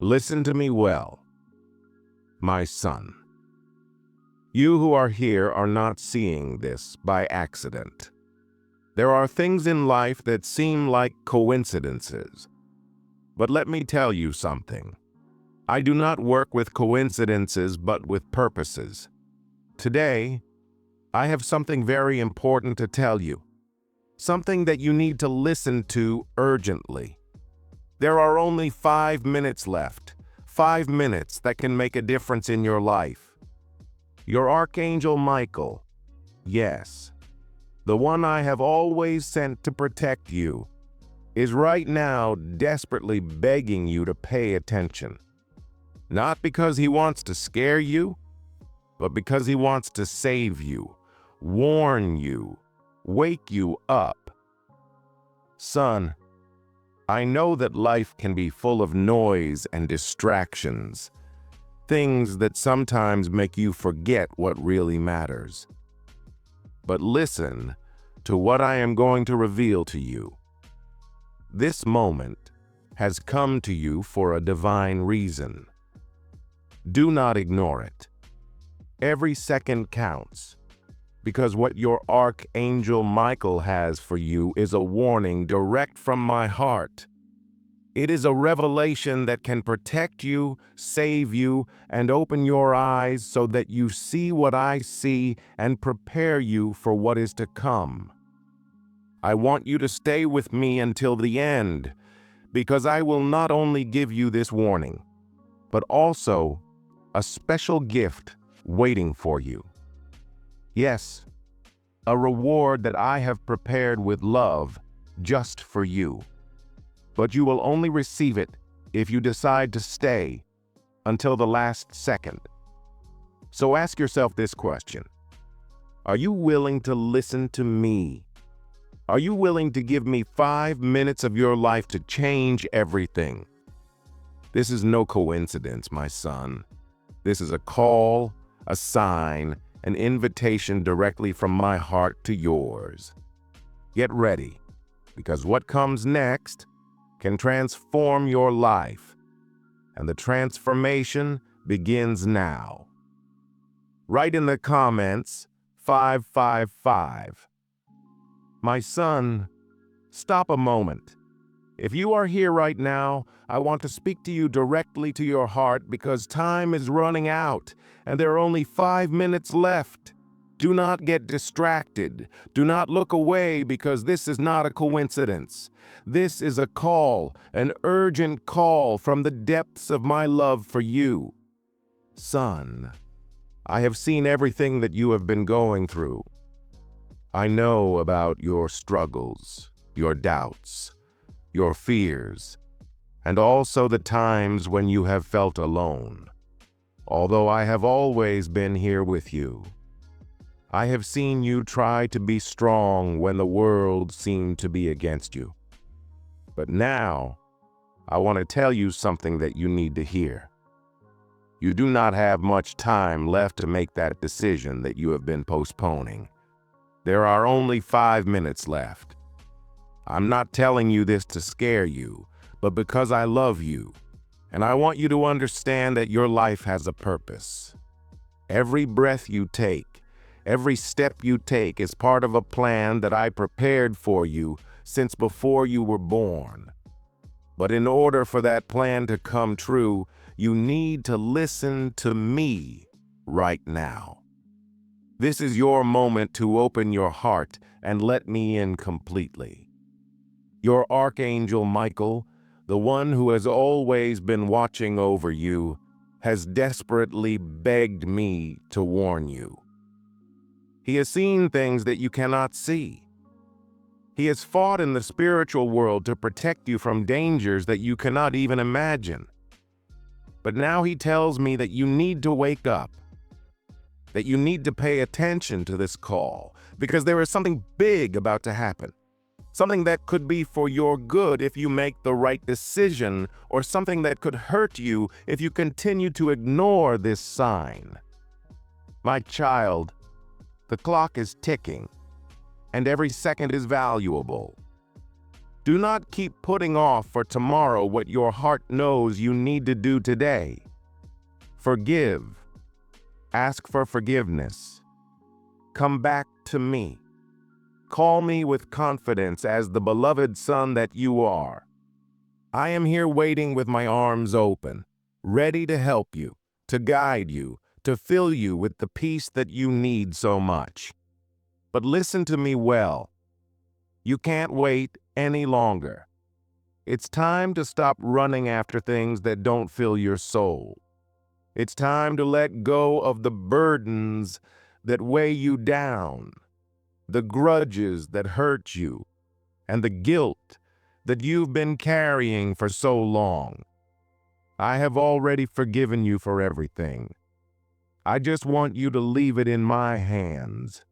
Listen to me well, my son. You who are here are not seeing this by accident. There are things in life that seem like coincidences. But let me tell you something. I do not work with coincidences but with purposes. Today, I have something very important to tell you. Something that you need to listen to urgently. There are only 5 minutes left. 5 minutes that can make a difference in your life. Your Archangel Michael, yes, the one I have always sent to protect you, is right now desperately begging you to pay attention. Not because he wants to scare you, but because he wants to save you, warn you, wake you up. Son, I know that life can be full of noise and distractions, things that sometimes make you forget what really matters. But listen to what I am going to reveal to you. This moment has come to you for a divine reason. Do not ignore it. Every second counts, because what your Archangel Michael has for you is a warning direct from my heart. It is a revelation that can protect you, save you, and open your eyes so that you see what I see and prepare you for what is to come. I want you to stay with me until the end, because I will not only give you this warning, but also a special gift waiting for you. Yes, a reward that I have prepared with love just for you. But you will only receive it if you decide to stay until the last second. So ask yourself this question. Are you willing to listen to me? Are you willing to give me 5 minutes of your life to change everything? This is no coincidence, my son. This is a call, a sign, an invitation directly from my heart to yours. Get ready, because what comes next can transform your life, and the transformation begins now. Write in the comments 555. My son, stop a moment. If you are here right now, I want to speak to you directly to your heart because time is running out and there are only 5 minutes left. Do not get distracted. Do not look away because this is not a coincidence. This is a call, an urgent call from the depths of my love for you. Son, I have seen everything that you have been going through. I know about your struggles, your doubts, your fears, and also the times when you have felt alone. Although I have always been here with you, I have seen you try to be strong when the world seemed to be against you. But now, I want to tell you something that you need to hear. You do not have much time left to make that decision that you have been postponing. There are only 5 minutes left. I'm not telling you this to scare you, but because I love you, and I want you to understand that your life has a purpose. Every breath you take, every step you take is part of a plan that I prepared for you since before you were born. But in order for that plan to come true, you need to listen to me right now. This is your moment to open your heart and let me in completely. Your Archangel Michael, the one who has always been watching over you, has desperately begged me to warn you. He has seen things that you cannot see. He has fought in the spiritual world to protect you from dangers that you cannot even imagine. But now he tells me that you need to wake up, that you need to pay attention to this call, because there is something big about to happen. Something that could be for your good if you make the right decision, or something that could hurt you if you continue to ignore this sign. My child, the clock is ticking, and every second is valuable. Do not keep putting off for tomorrow what your heart knows you need to do today. Forgive. Ask for forgiveness. Come back to me. Call me with confidence as the beloved son that you are. I am here waiting with my arms open, ready to help you, to guide you, to fill you with the peace that you need so much. But listen to me well. You can't wait any longer. It's time to stop running after things that don't fill your soul. It's time to let go of the burdens that weigh you down, the grudges that hurt you, and the guilt that you've been carrying for so long. I have already forgiven you for everything. I just want you to leave it in my hands.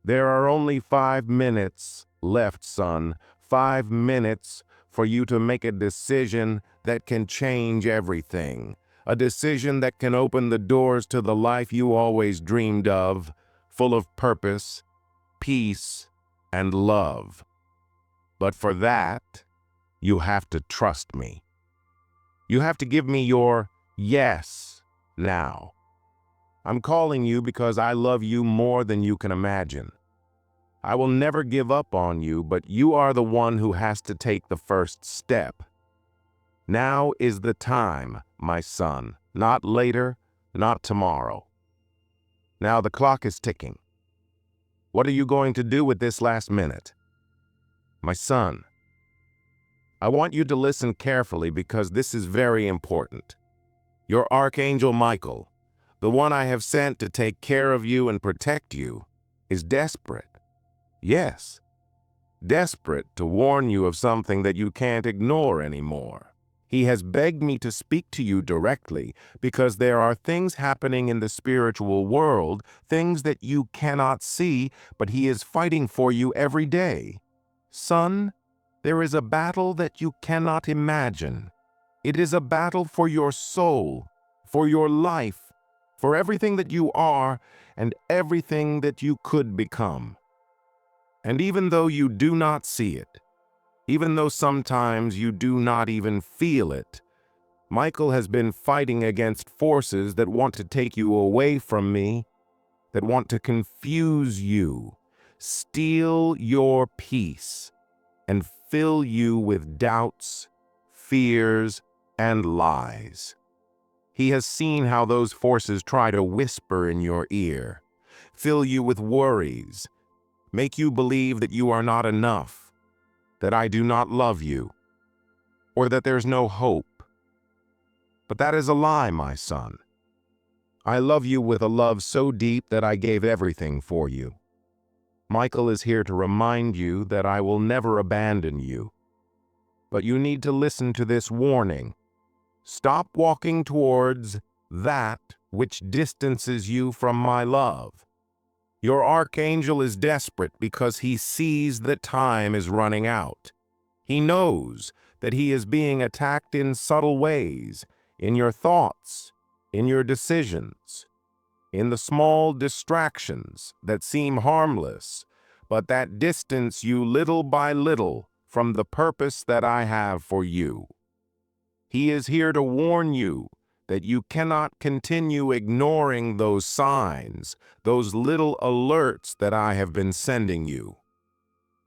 There are only 5 minutes left, son. 5 minutes for you to make a decision that can change everything. A decision that can open the doors to the life you always dreamed of, full of purpose, peace, and love. But for that, you have to trust me. You have to give me your yes now. I'm calling you because I love you more than you can imagine. I will never give up on you, but you are the one who has to take the first step. Now is the time, my son, not later, not tomorrow. Now the clock is ticking. What are you going to do with this last minute? My son, I want you to listen carefully because this is very important. Your Archangel Michael, the one I have sent to take care of you and protect you, is desperate. Yes, desperate to warn you of something that you can't ignore anymore. He has begged me to speak to you directly because there are things happening in the spiritual world, things that you cannot see, but he is fighting for you every day. Son, there is a battle that you cannot imagine. It is a battle for your soul, for your life, for everything that you are and everything that you could become. And even though you do not see it, even though sometimes you do not even feel it, Michael has been fighting against forces that want to take you away from me, that want to confuse you, steal your peace, and fill you with doubts, fears, and lies. He has seen how those forces try to whisper in your ear, fill you with worries, make you believe that you are not enough, that I do not love you, or that there's no hope. But that is a lie, my son. I love you with a love so deep that I gave everything for you. Michael is here to remind you that I will never abandon you. But you need to listen to this warning. Stop walking towards that which distances you from my love. Your archangel is desperate because he sees that time is running out. He knows that he is being attacked in subtle ways, in your thoughts, in your decisions, in the small distractions that seem harmless, but that distance you little by little from the purpose that I have for you. He is here to warn you that you cannot continue ignoring those signs, those little alerts that I have been sending you.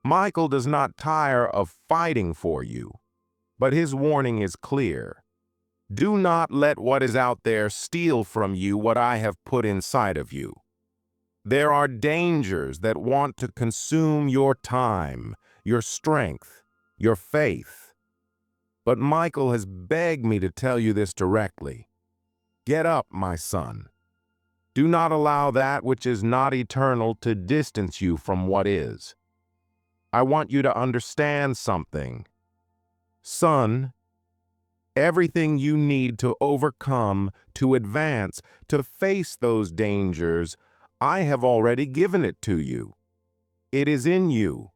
Michael does not tire of fighting for you, but his warning is clear. Do not let what is out there steal from you what I have put inside of you. There are dangers that want to consume your time, your strength, your faith. But Michael has begged me to tell you this directly. Get up, my son. Do not allow that which is not eternal to distance you from what is. I want you to understand something. Son, everything you need to overcome, to advance, to face those dangers, I have already given it to you. It is in you.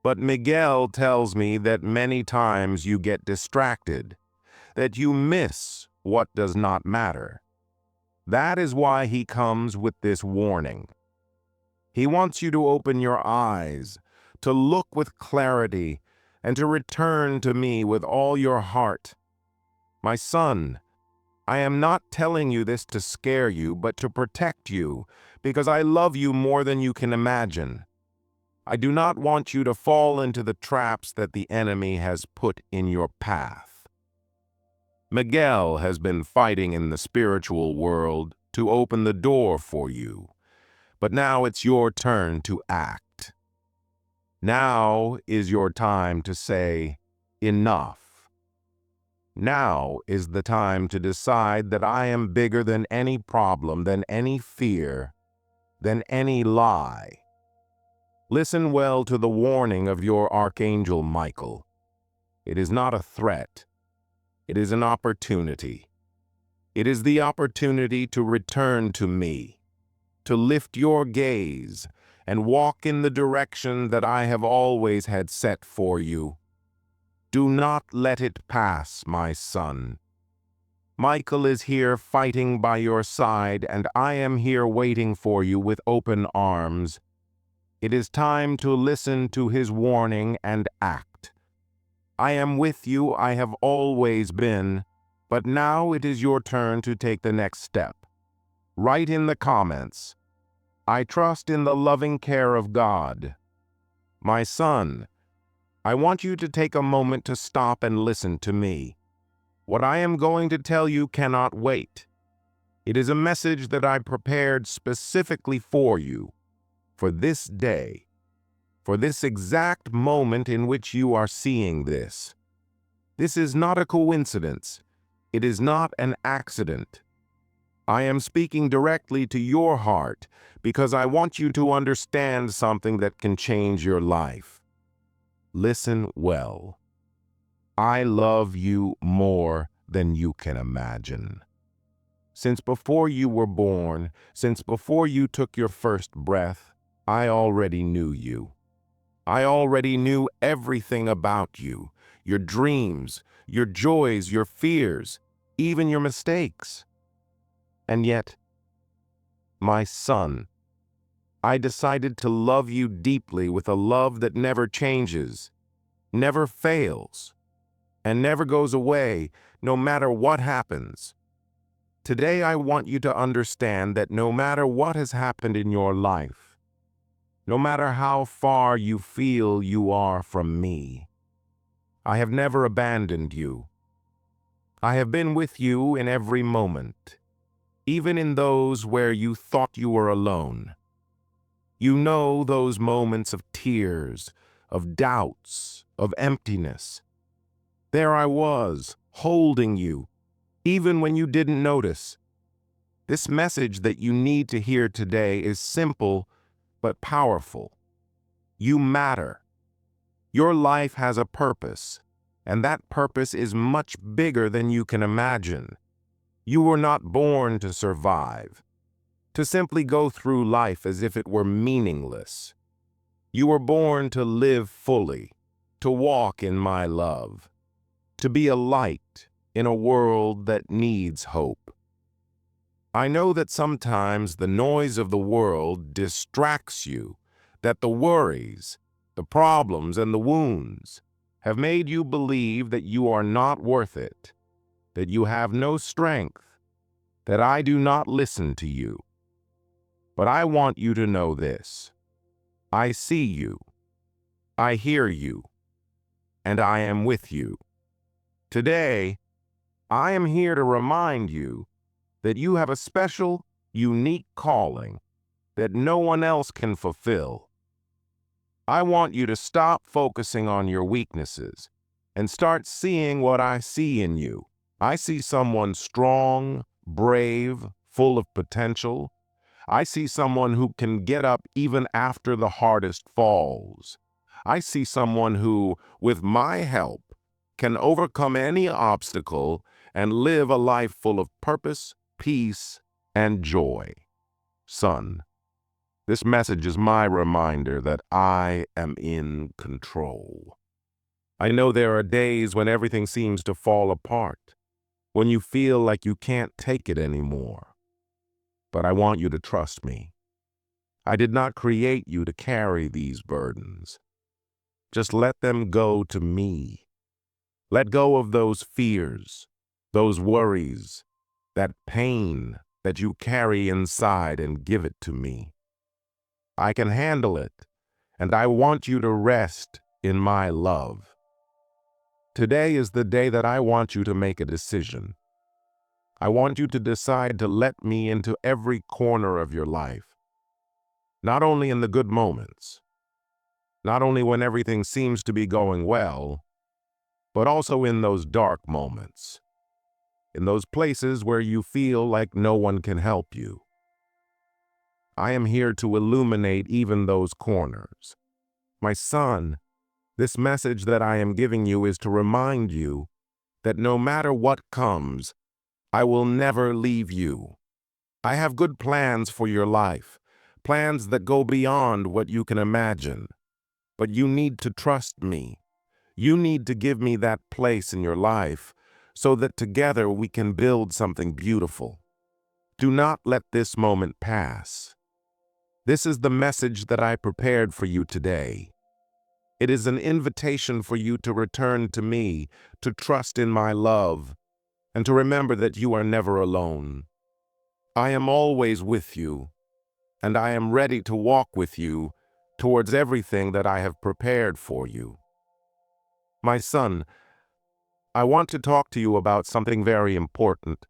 But Miguel tells me that many times you get distracted, that you miss what does not matter. That is why he comes with this warning. He wants you to open your eyes, to look with clarity, and to return to me with all your heart. My son, I am not telling you this to scare you, but to protect you, because I love you more than you can imagine. I do not want you to fall into the traps that the enemy has put in your path. Miguel has been fighting in the spiritual world to open the door for you, but now it's your turn to act. Now is your time to say, enough. Now is the time to decide that I am bigger than any problem, than any fear, than any lie. Listen well to the warning of your Archangel Michael. It is not a threat. It is an opportunity. It is the opportunity to return to me, to lift your gaze and walk in the direction that I have always had set for you. Do not let it pass, my son. Michael is here fighting by your side, and I am here waiting for you with open arms. It is time to listen to his warning and act. I am with you, I have always been, but now it is your turn to take the next step. Write in the comments, I trust in the loving care of God. My son, I want you to take a moment to stop and listen to me. What I am going to tell you cannot wait. It is a message that I prepared specifically for you, for this day, for this exact moment in which you are seeing this. This is not a coincidence. It is not an accident. I am speaking directly to your heart because I want you to understand something that can change your life. Listen well. I love you more than you can imagine. Since before you were born, since before you took your first breath, I already knew you. I already knew everything about you, your dreams, your joys, your fears, even your mistakes. And yet, my son, I decided to love you deeply with a love that never changes, never fails, and never goes away, no matter what happens. Today I want you to understand that no matter what has happened in your life, no matter how far you feel you are from me, I have never abandoned you. I have been with you in every moment, even in those where you thought you were alone. You know those moments of tears, of doubts, of emptiness. There I was, holding you, even when you didn't notice. This message that you need to hear today is simple but powerful. You matter. Your life has a purpose, and that purpose is much bigger than you can imagine. You were not born to survive, to simply go through life as if it were meaningless. You were born to live fully, to walk in my love, to be a light in a world that needs hope. I know that sometimes the noise of the world distracts you, that the worries, the problems, and the wounds have made you believe that you are not worth it, that you have no strength, that I do not listen to you. But I want you to know this. I see you, I hear you, and I am with you. Today, I am here to remind you that you have a special, unique calling that no one else can fulfill. I want you to stop focusing on your weaknesses and start seeing what I see in you. I see someone strong, brave, full of potential. I see someone who can get up even after the hardest falls. I see someone who, with my help, can overcome any obstacle and live a life full of purpose, peace, and joy. Son, this message is my reminder that I am in control. I know there are days when everything seems to fall apart, when you feel like you can't take it anymore. But I want you to trust me. I did not create you to carry these burdens. Just let them go to me. Let go of those fears, those worries, that pain that you carry inside and give it to me. I can handle it, and I want you to rest in my love. Today is the day that I want you to make a decision. I want you to decide to let me into every corner of your life, not only in the good moments, not only when everything seems to be going well, but also in those dark moments, in those places where you feel like no one can help you. I am here to illuminate even those corners. My son, this message that I am giving you is to remind you that no matter what comes, I will never leave you. I have good plans for your life, plans that go beyond what you can imagine. But you need to trust me. You need to give me that place in your life so that together we can build something beautiful. Do not let this moment pass. This is the message that I prepared for you today. It is an invitation for you to return to me, to trust in my love, and to remember that you are never alone. I am always with you, and I am ready to walk with you towards everything that I have prepared for you. My son, I want to talk to you about something very important.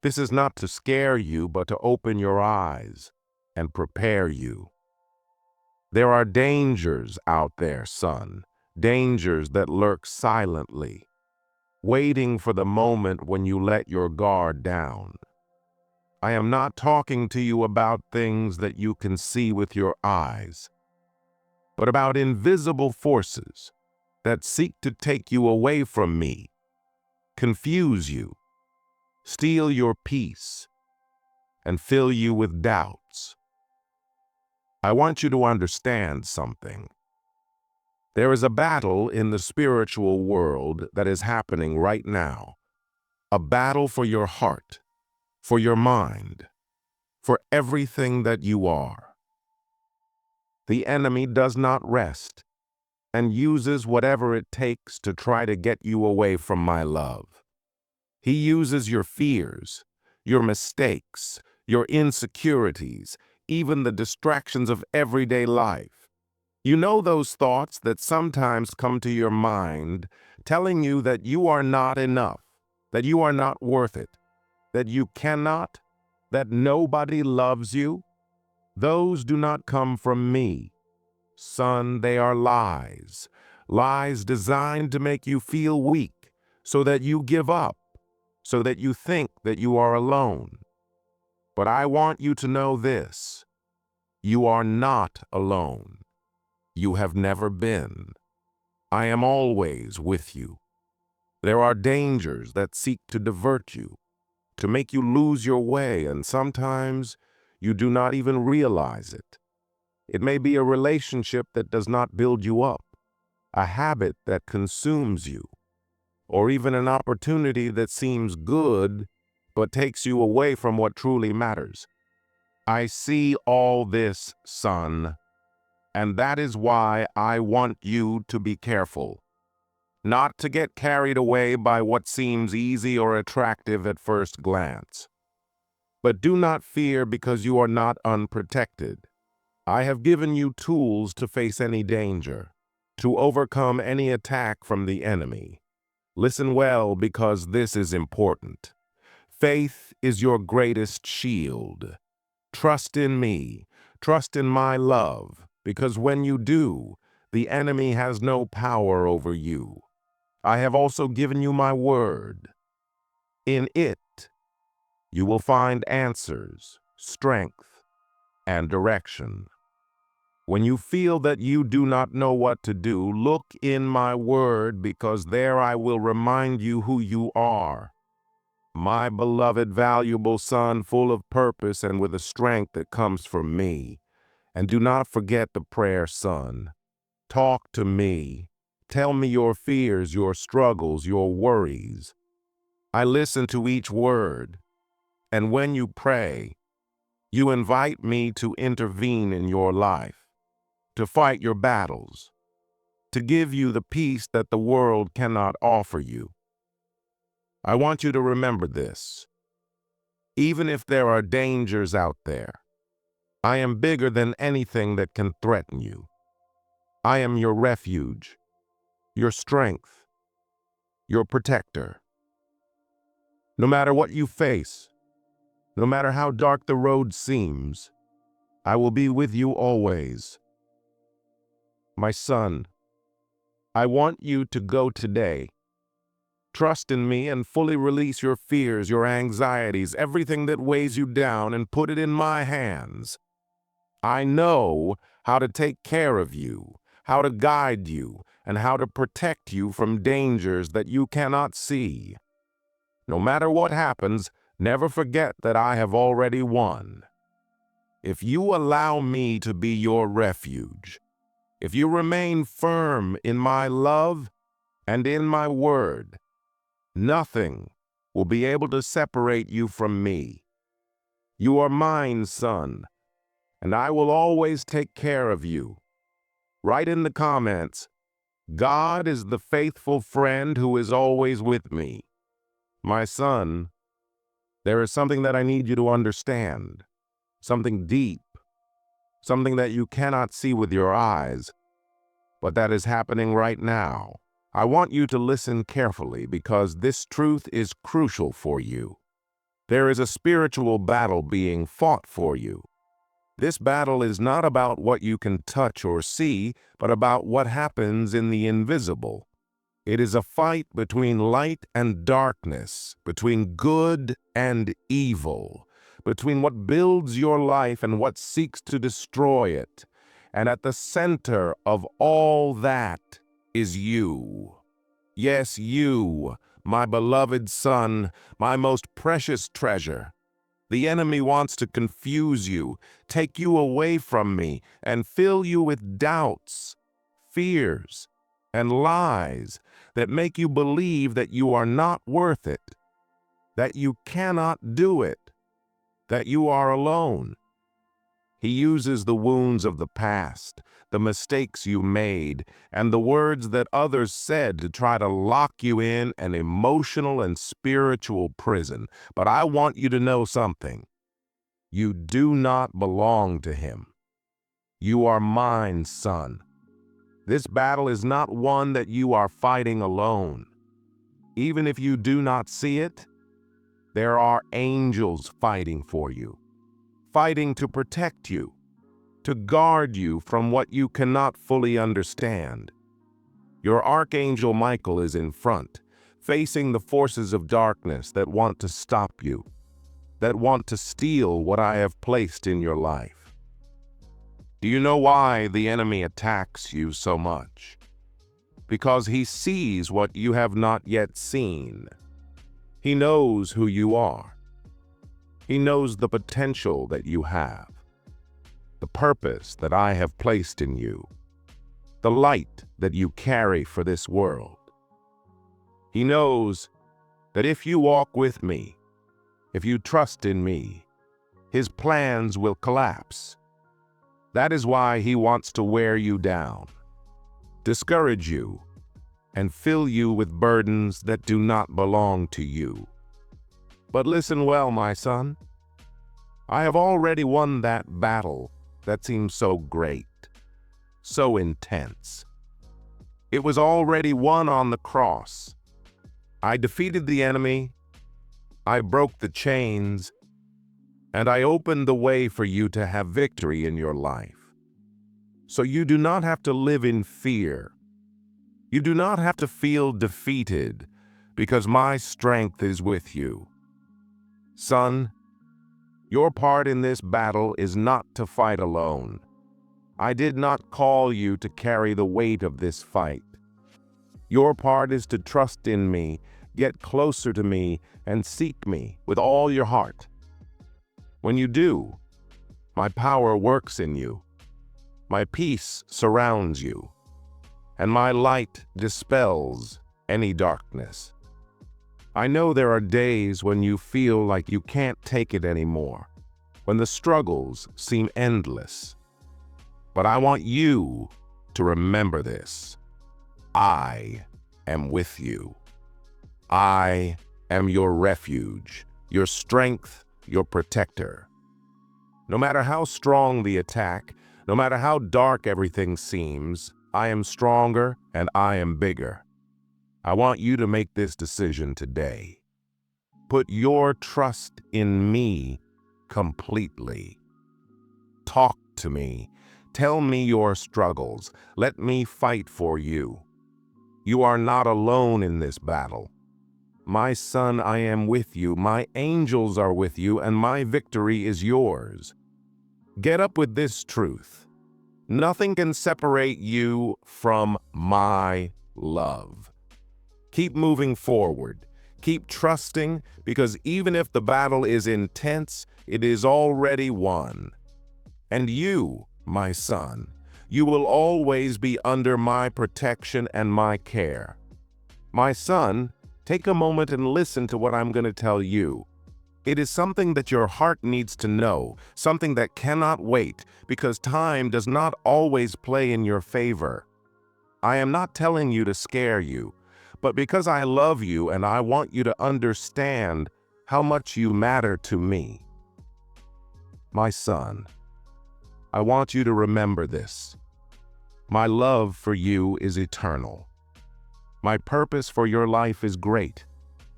This is not to scare you, but to open your eyes and prepare you. There are dangers out there, son, dangers that lurk silently, waiting for the moment when you let your guard down. I am not talking to you about things that you can see with your eyes, but about invisible forces that seek to take you away from me, confuse you, steal your peace, and fill you with doubts. I want you to understand something. There is a battle in the spiritual world that is happening right now. A battle for your heart, for your mind, for everything that you are. The enemy does not rest and uses whatever it takes to try to get you away from my love. He uses your fears, your mistakes, your insecurities, even the distractions of everyday life. You know those thoughts that sometimes come to your mind telling you that you are not enough, that you are not worth it, that you cannot, that nobody loves you? Those do not come from me. Son, they are lies, lies designed to make you feel weak so that you give up, so that you think that you are alone. But I want you to know this: you are not alone. You have never been. I am always with you. There are dangers that seek to divert you, to make you lose your way, and sometimes you do not even realize it. It may be a relationship that does not build you up, a habit that consumes you, or even an opportunity that seems good but takes you away from what truly matters. I see all this, son, and that is why I want you to be careful, not to get carried away by what seems easy or attractive at first glance. But do not fear because you are not unprotected. I have given you tools to face any danger, to overcome any attack from the enemy. Listen well, because this is important. Faith is your greatest shield. Trust in me, trust in my love, because when you do, the enemy has no power over you. I have also given you my word. In it, you will find answers, strength, and direction. When you feel that you do not know what to do, look in my word, because there I will remind you who you are. My beloved, valuable son, full of purpose and with a strength that comes from me. And do not forget the prayer, son. Talk to me. Tell me your fears, your struggles, your worries. I listen to each word. And when you pray, you invite me to intervene in your life, to fight your battles, to give you the peace that the world cannot offer you. I want you to remember this. Even if there are dangers out there, I am bigger than anything that can threaten you. I am your refuge, your strength, your protector. No matter what you face, no matter how dark the road seems, I will be with you always. My son, I want you to go today. Trust in me and fully release your fears, your anxieties, everything that weighs you down, and put it in my hands. I know how to take care of you, how to guide you, and how to protect you from dangers that you cannot see. No matter what happens, never forget that I have already won. If you allow me to be your refuge, if you remain firm in my love and in my word, nothing will be able to separate you from me. You are mine, son, and I will always take care of you. Write in the comments, God is the faithful friend who is always with me. My son, there is something that I need you to understand, something deep, something that you cannot see with your eyes, but that is happening right now. I want you to listen carefully because this truth is crucial for you. There is a spiritual battle being fought for you. This battle is not about what you can touch or see, but about what happens in the invisible. It is a fight between light and darkness, between good and evil, between what builds your life and what seeks to destroy it. And at the center of all that is you. Yes, you, my beloved son, my most precious treasure. The enemy wants to confuse you, take you away from me, and fill you with doubts, fears, and lies that make you believe that you are not worth it, that you cannot do it, that you are alone. He uses the wounds of the past, the mistakes you made, and the words that others said to try to lock you in an emotional and spiritual prison. But I want you to know something. You do not belong to him. You are mine, son. This battle is not one that you are fighting alone. Even if you do not see it, there are angels fighting for you, fighting to protect you, to guard you from what you cannot fully understand. Your Archangel Michael is in front, facing the forces of darkness that want to stop you, that want to steal what I have placed in your life. Do you know why the enemy attacks you so much? Because he sees what you have not yet seen. He knows who you are. He knows the potential that you have, the purpose that I have placed in you, the light that you carry for this world. He knows that if you walk with me, if you trust in me, his plans will collapse. That is why he wants to wear you down, discourage you, and fill you with burdens that do not belong to you. But listen well, my son. I have already won that battle that seems so great, so intense. It was already won on the cross. I defeated the enemy, I broke the chains, and I opened the way for you to have victory in your life. So you do not have to live in fear. You do not have to feel defeated because my strength is with you. Son, your part in this battle is not to fight alone. I did not call you to carry the weight of this fight. Your part is to trust in me, get closer to me, and seek me with all your heart. When you do, my power works in you, my peace surrounds you, and my light dispels any darkness. I know there are days when you feel like you can't take it anymore, when the struggles seem endless. But I want you to remember this. I am with you. I am your refuge, your strength, your protector. No matter how strong the attack, no matter how dark everything seems, I am stronger and I am bigger. I want you to make this decision today. Put your trust in me completely. Talk to me. Tell me your struggles. Let me fight for you. You are not alone in this battle. My son, I am with you. My angels are with you, and my victory is yours. Get up with this truth. Nothing can separate you from my love. Keep moving forward. Keep trusting, because even if the battle is intense, it is already won. And you, my son, you will always be under my protection and my care. My son, take a moment and listen to what I'm going to tell you. It is something that your heart needs to know, something that cannot wait, because time does not always play in your favor. I am not telling you to scare you, but because I love you and I want you to understand how much you matter to me. My son, I want you to remember this. My love for you is eternal. My purpose for your life is great,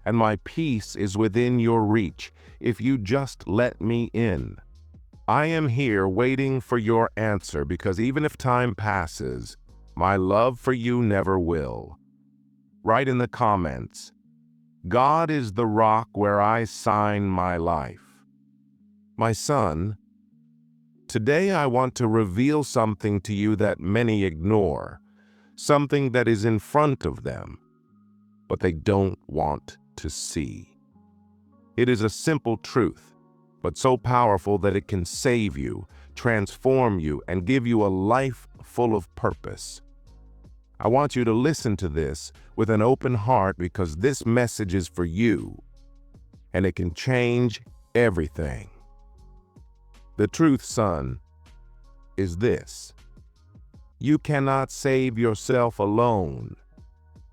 and my peace is within your reach if you just let me in. I am here waiting for your answer, because even if time passes, my love for you never will. Write in the comments, God is the rock where I sign my life. My son, today I want to reveal something to you that many ignore, something that is in front of them, but they don't want to see. It is a simple truth, but so powerful that it can save you, transform you, and give you a life full of purpose. I want you to listen to this with an open heart, because this message is for you, and it can change everything. The truth, son, is this. You cannot save yourself alone.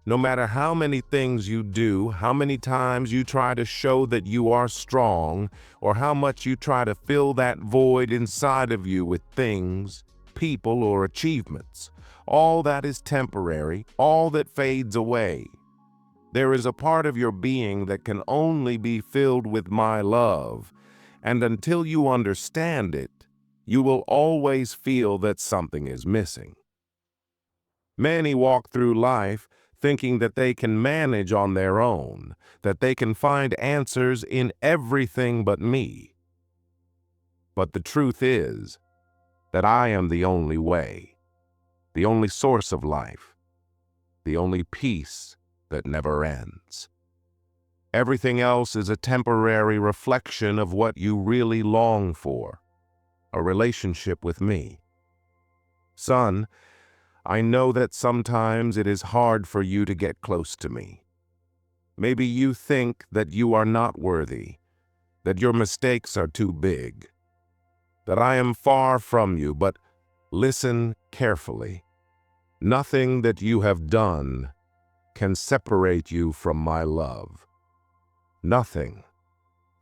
No matter how many things you do, how many times you try to show that you are strong, or how much you try to fill that void inside of you with things, people, or achievements, all that is temporary, all that fades away. There is a part of your being that can only be filled with my love, and until you understand it, you will always feel that something is missing. Many walk through life thinking that they can manage on their own, that they can find answers in everything but me. But the truth is that I am the only way, the only source of life, the only peace that never ends. Everything else is a temporary reflection of what you really long for, a relationship with me. Son, I know that sometimes it is hard for you to get close to me. Maybe you think that you are not worthy, that your mistakes are too big, that I am far from you, but listen carefully. Nothing that you have done can separate you from my love. Nothing.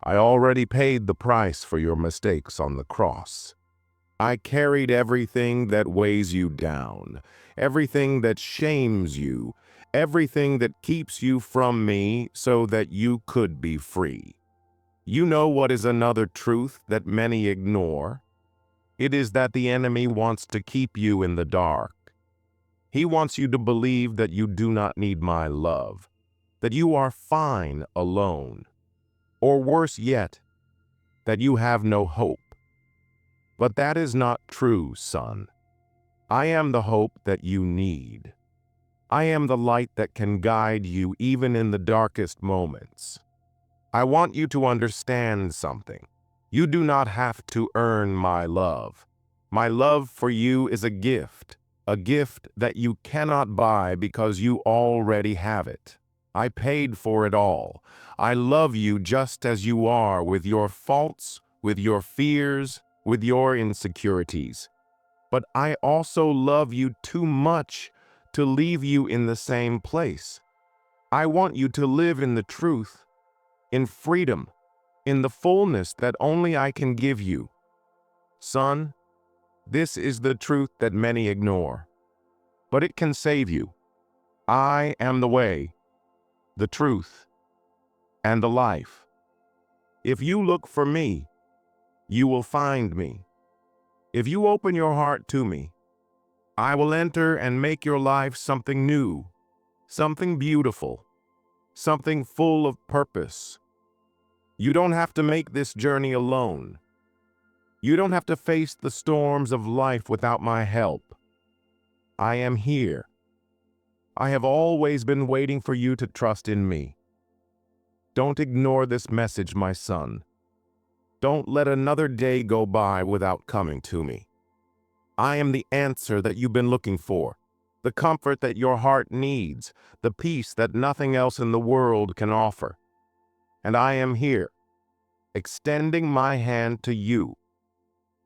I already paid the price for your mistakes on the cross. I carried everything that weighs you down, everything that shames you, everything that keeps you from me, so that you could be free. You know what is another truth that many ignore? It is that the enemy wants to keep you in the dark. He wants you to believe that you do not need my love, that you are fine alone, or worse yet, that you have no hope. But that is not true, son. I am the hope that you need. I am the light that can guide you even in the darkest moments. I want you to understand something. You do not have to earn my love. My love for you is a gift that you cannot buy because you already have it. I paid for it all. I love you just as you are, with your faults, with your fears, with your insecurities. But I also love you too much to leave you in the same place. I want you to live in the truth, in freedom, in the fullness that only I can give you. Son, this is the truth that many ignore, but it can save you. I am the way, the truth, and the life. If you look for me, you will find me. If you open your heart to me, I will enter and make your life something new, something beautiful, something full of purpose. You don't have to make this journey alone. You don't have to face the storms of life without my help. I am here. I have always been waiting for you to trust in me. Don't ignore this message, my son. Don't let another day go by without coming to me. I am the answer that you've been looking for, the comfort that your heart needs, the peace that nothing else in the world can offer. And I am here, extending my hand to you,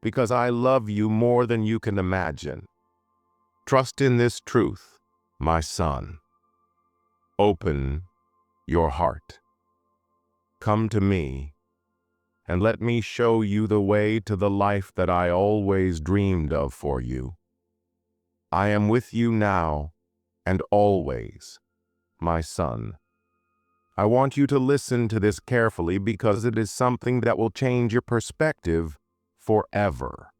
because I love you more than you can imagine. Trust in this truth, my son. Open your heart. Come to me, and let me show you the way to the life that I always dreamed of for you. I am with you now and always, my son. I want you to listen to this carefully because it is something that will change your perspective forever.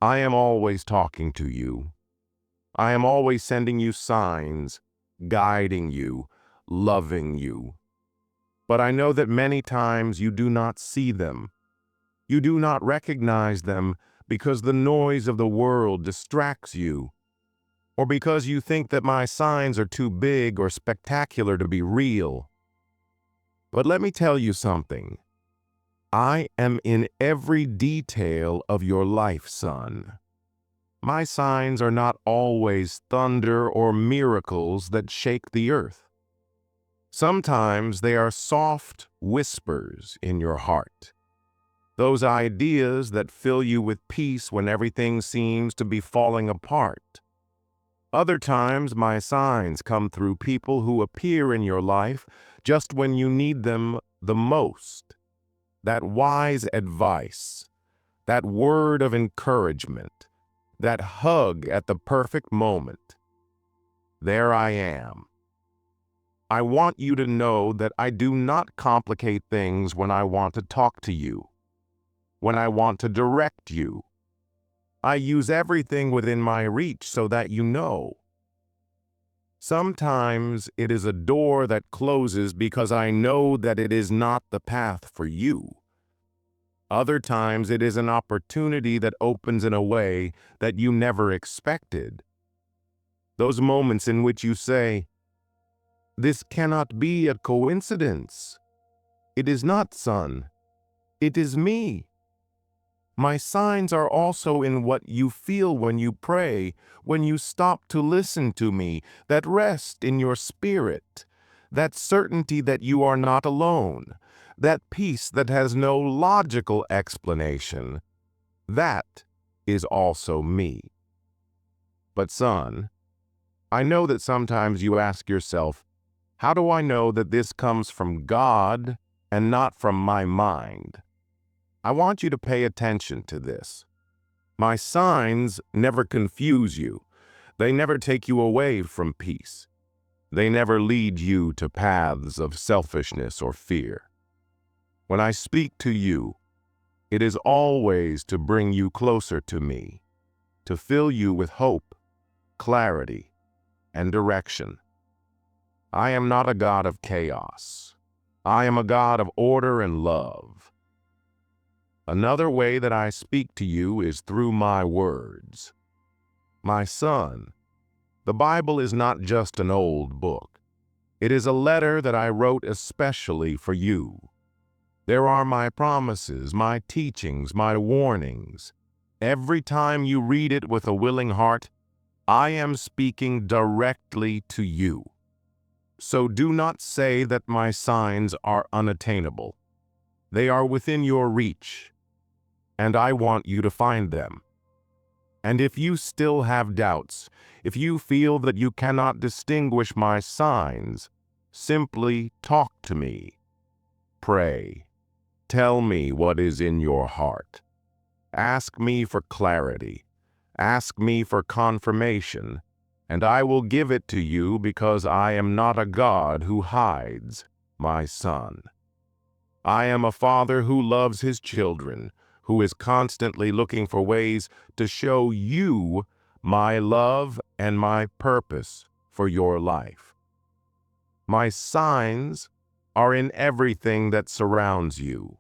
I am always talking to you. I am always sending you signs, guiding you, loving you. But I know that many times you do not see them. You do not recognize them because the noise of the world distracts you, or because you think that my signs are too big or spectacular to be real. But let me tell you something. I am in every detail of your life, son. My signs are not always thunder or miracles that shake the earth. Sometimes they are soft whispers in your heart. Those ideas that fill you with peace when everything seems to be falling apart. Other times, my signs come through people who appear in your life just when you need them the most. That wise advice, that word of encouragement, that hug at the perfect moment. There I am. I want you to know that I do not complicate things when I want to talk to you, when I want to direct you. I use everything within my reach so that you know. Sometimes it is a door that closes because I know that it is not the path for you. Other times it is an opportunity that opens in a way that you never expected. Those moments in which you say, "This cannot be a coincidence. It is not, son. It is me." My signs are also in what you feel when you pray, when you stop to listen to me, that rest in your spirit, that certainty that you are not alone, that peace that has no logical explanation. That is also me. But son, I know that sometimes you ask yourself, how do I know that this comes from God and not from my mind? I want you to pay attention to this. My signs never confuse you. They never take you away from peace. They never lead you to paths of selfishness or fear. When I speak to you, it is always to bring you closer to me, to fill you with hope, clarity, and direction. I am not a God of chaos. I am a God of order and love. Another way that I speak to you is through my words. My son, the Bible is not just an old book. It is a letter that I wrote especially for you. There are my promises, my teachings, my warnings. Every time you read it with a willing heart, I am speaking directly to you. So do not say that my signs are unattainable. They are within your reach, and I want you to find them. And if you still have doubts, if you feel that you cannot distinguish my signs, simply talk to me. Pray. Tell me what is in your heart. Ask me for clarity. Ask me for confirmation, and I will give it to you because I am not a God who hides, my son. I am a father who loves his children, who is constantly looking for ways to show you my love and my purpose for your life. My signs are in everything that surrounds you.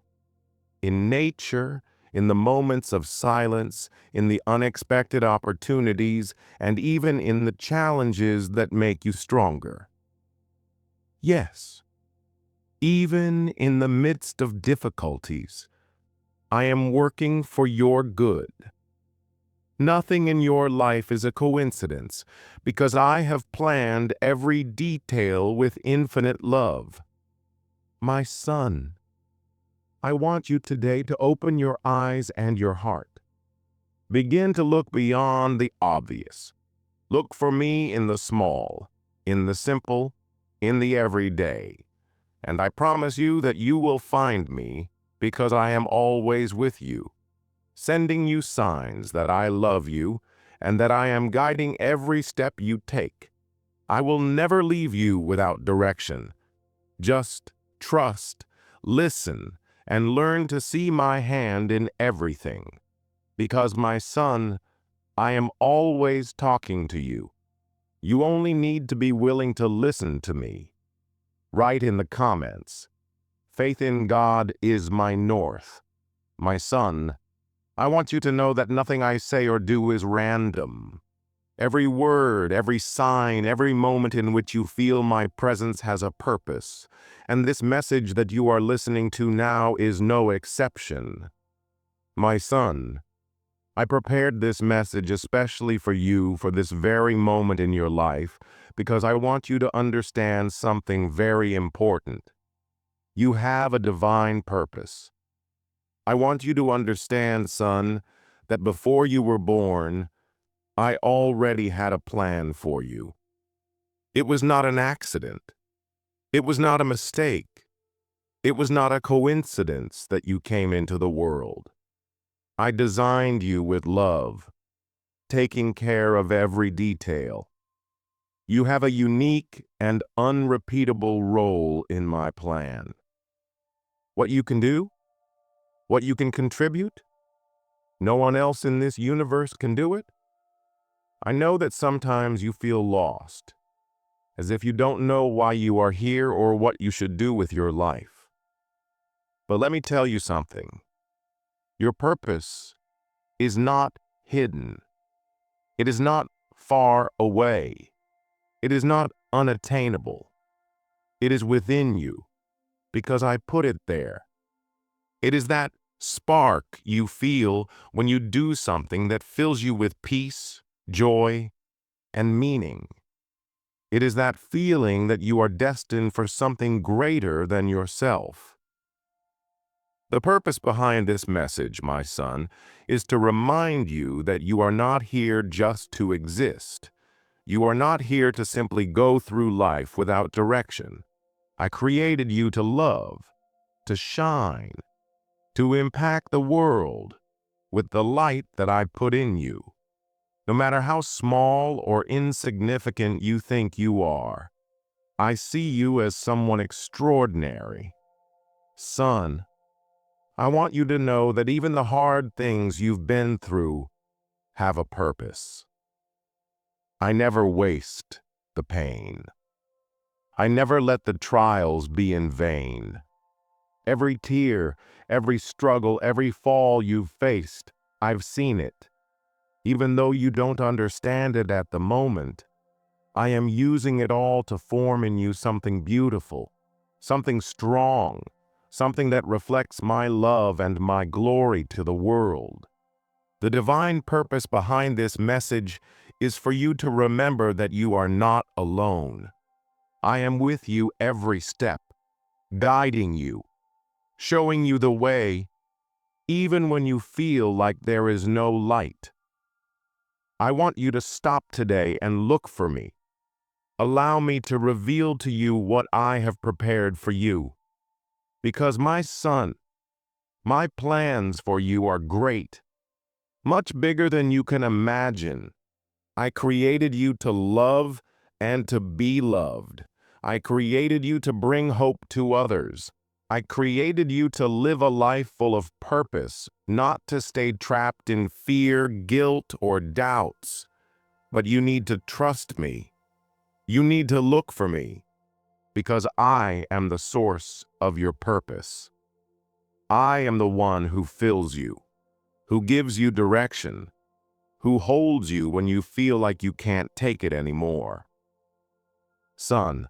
In nature, in the moments of silence, in the unexpected opportunities, and even in the challenges that make you stronger. Yes, even in the midst of difficulties, I am working for your good. Nothing in your life is a coincidence, because I have planned every detail with infinite love. My son, I want you today to open your eyes and your heart. Begin to look beyond the obvious. Look for me in the small, in the simple, in the everyday. And I promise you that you will find me because I am always with you, sending you signs that I love you and that I am guiding every step you take. I will never leave you without direction. Just trust, listen, and learn to see my hand in everything. Because, my son, I am always talking to you. You only need to be willing to listen to me. Write in the comments, "Faith in God is my north." My son, I want you to know that nothing I say or do is random. Every word, every sign, every moment in which you feel my presence has a purpose, and this message that you are listening to now is no exception. My son, I prepared this message especially for you for this very moment in your life because I want you to understand something very important. You have a divine purpose. I want you to understand, son, that before you were born, I already had a plan for you. It was not an accident. It was not a mistake. It was not a coincidence that you came into the world. I designed you with love, taking care of every detail. You have a unique and unrepeatable role in my plan. What you can do? What you can contribute? No one else in this universe can do it? I know that sometimes you feel lost, as if you don't know why you are here or what you should do with your life. But let me tell you something. Your purpose is not hidden. It is not far away. It is not unattainable. It is within you, because I put it there. It is that spark you feel when you do something that fills you with peace, joy, and meaning. It is that feeling that you are destined for something greater than yourself. The purpose behind this message, my son, is to remind you that you are not here just to exist. You are not here to simply go through life without direction. I created you to love, to shine, to impact the world with the light that I put in you. No matter how small or insignificant you think you are, I see you as someone extraordinary. Son, I want you to know that even the hard things you've been through have a purpose. I never waste the pain. I never let the trials be in vain. Every tear, every struggle, every fall you've faced, I've seen it. Even though you don't understand it at the moment, I am using it all to form in you something beautiful, something strong, something that reflects my love and my glory to the world. The divine purpose behind this message is for you to remember that you are not alone. I am with you every step, guiding you, showing you the way, even when you feel like there is no light. I want you to stop today and look for me. Allow me to reveal to you what I have prepared for you. Because my son, my plans for you are great, much bigger than you can imagine. I created you to love and to be loved. I created you to bring hope to others. I created you to live a life full of purpose, not to stay trapped in fear, guilt, or doubts. But you need to trust me. You need to look for me, because I am the source of your purpose. I am the one who fills you, who gives you direction, who holds you when you feel like you can't take it anymore. Son,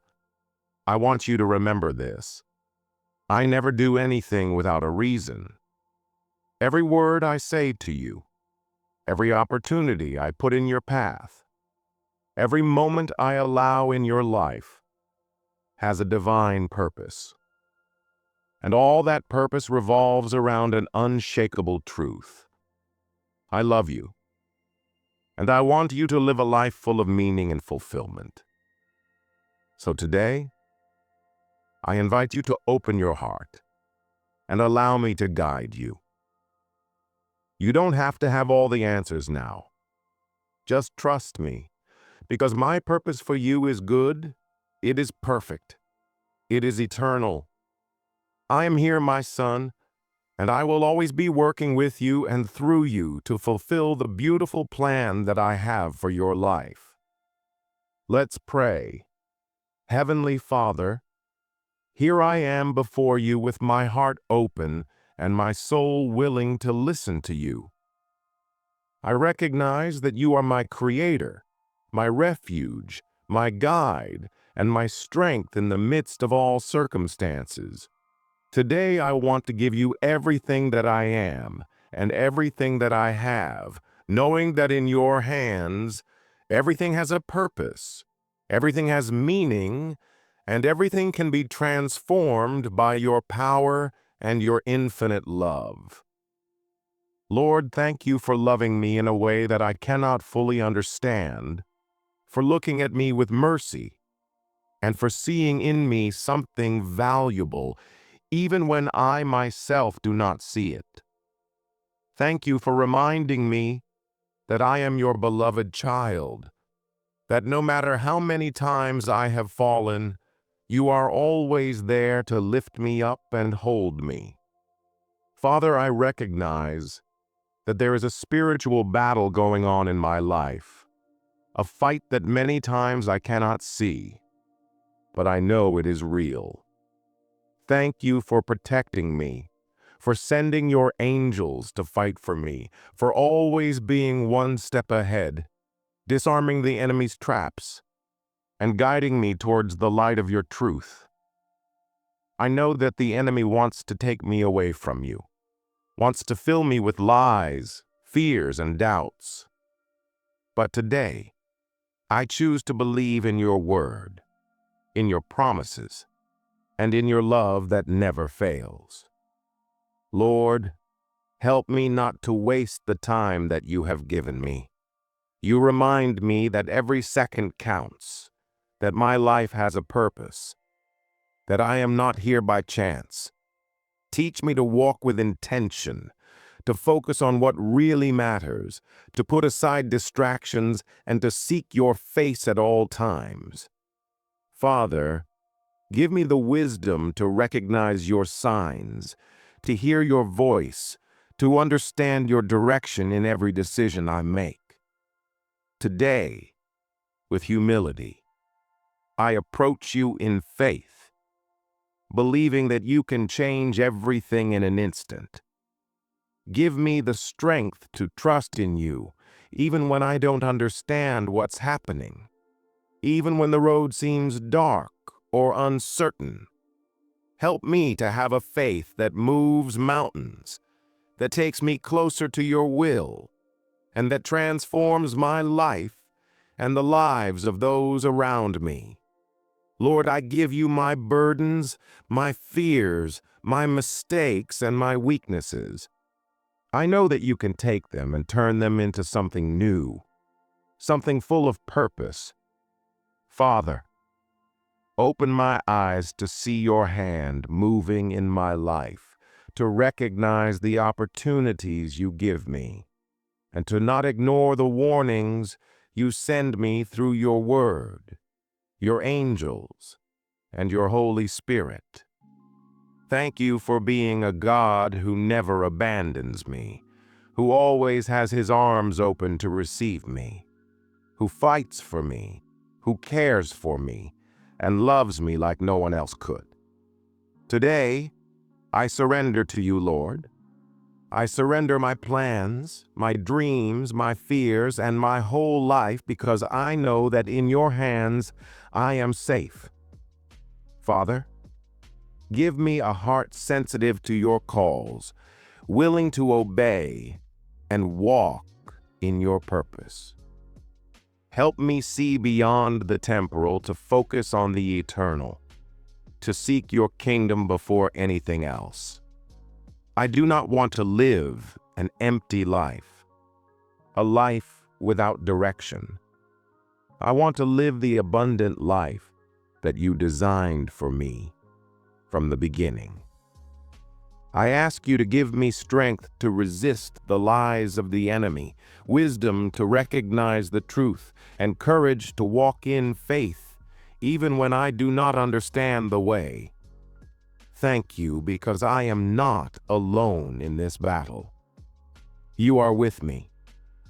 I want you to remember this. I never do anything without a reason. Every word I say to you, every opportunity I put in your path, every moment I allow in your life has a divine purpose. And all that purpose revolves around an unshakable truth. I love you, and I want you to live a life full of meaning and fulfillment. So today, I invite you to open your heart and allow me to guide you. You don't have to have all the answers now. Just trust me, because my purpose for you is good, it is perfect, it is eternal. I am here, my son, and I will always be working with you and through you to fulfill the beautiful plan that I have for your life. Let's pray. Heavenly Father, here I am before you with my heart open and my soul willing to listen to you. I recognize that you are my creator, my refuge, my guide, and my strength in the midst of all circumstances. Today I want to give you everything that I am and everything that I have, knowing that in your hands, everything has a purpose, everything has meaning, and everything can be transformed by your power and your infinite love. Lord, thank you for loving me in a way that I cannot fully understand, for looking at me with mercy, and for seeing in me something valuable, even when I myself do not see it. Thank you for reminding me that I am your beloved child, that no matter how many times I have fallen, you are always there to lift me up and hold me. Father, I recognize that there is a spiritual battle going on in my life, a fight that many times I cannot see, but I know it is real. Thank you for protecting me, for sending your angels to fight for me, for always being one step ahead, disarming the enemy's traps, and guiding me towards the light of your truth. I know that the enemy wants to take me away from you, wants to fill me with lies, fears, and doubts. But today, I choose to believe in your word, in your promises, and in your love that never fails. Lord, help me not to waste the time that you have given me. You remind me that every second counts, that my life has a purpose, that I am not here by chance. Teach me to walk with intention, to focus on what really matters, to put aside distractions, and to seek your face at all times. Father, give me the wisdom to recognize your signs, to hear your voice, to understand your direction in every decision I make. Today, with humility, I approach you in faith, believing that you can change everything in an instant. Give me the strength to trust in you, even when I don't understand what's happening, even when the road seems dark or uncertain. Help me to have a faith that moves mountains, that takes me closer to your will, and that transforms my life and the lives of those around me. Lord, I give you my burdens, my fears, my mistakes, and my weaknesses. I know that you can take them and turn them into something new. something full of purpose. Father, open my eyes to see your hand moving in my life, to recognize the opportunities you give me, and to not ignore the warnings you send me through your word, your angels, and your Holy Spirit. Thank you for being a God who never abandons me, who always has his arms open to receive me, who fights for me, who cares for me, and loves me like no one else could. Today, I surrender to you, Lord. I surrender my plans, my dreams, my fears, and my whole life because I know that in your hands I am safe. Father, give me a heart sensitive to your calls, willing to obey and walk in your purpose. Help me see beyond the temporal to focus on the eternal, to seek your kingdom before anything else. I do not want to live an empty life, a life without direction. I want to live the abundant life that you designed for me from the beginning. I ask you to give me strength to resist the lies of the enemy, wisdom to recognize the truth, and courage to walk in faith, even when I do not understand the way. Thank you because I am not alone in this battle. You are with me,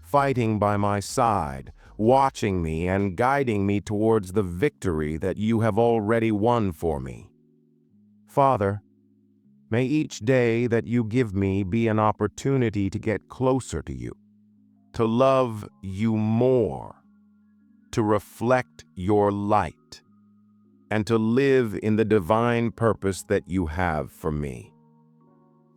fighting by my side, watching me and guiding me towards the victory that you have already won for me. Father, may each day that you give me be an opportunity to get closer to you, to love you more, to reflect your light, and to live in the divine purpose that you have for me.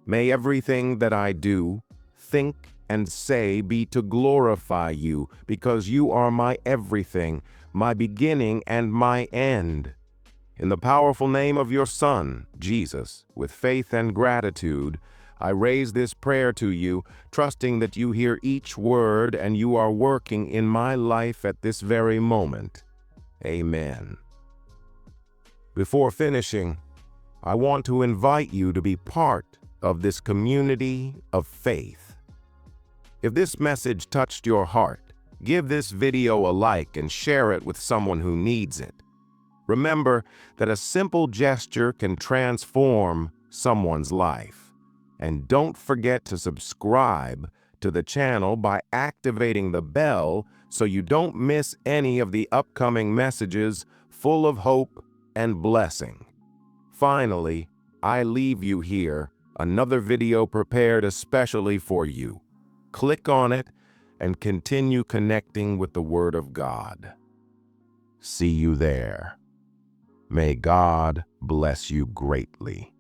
May everything that I do, think, and say be to glorify you, because you are my everything, my beginning and my end. In the powerful name of your Son, Jesus, with faith and gratitude, I raise this prayer to you, trusting that you hear each word and you are working in my life at this very moment. Amen. Before finishing, I want to invite you to be part of this community of faith. If this message touched your heart, give this video a like and share it with someone who needs it. Remember that a simple gesture can transform someone's life. And don't forget to subscribe to the channel by activating the bell so you don't miss any of the upcoming messages full of hope and blessing. Finally, I leave you here another video prepared especially for you. Click on it and continue connecting with the Word of God. See you there. May God bless you greatly.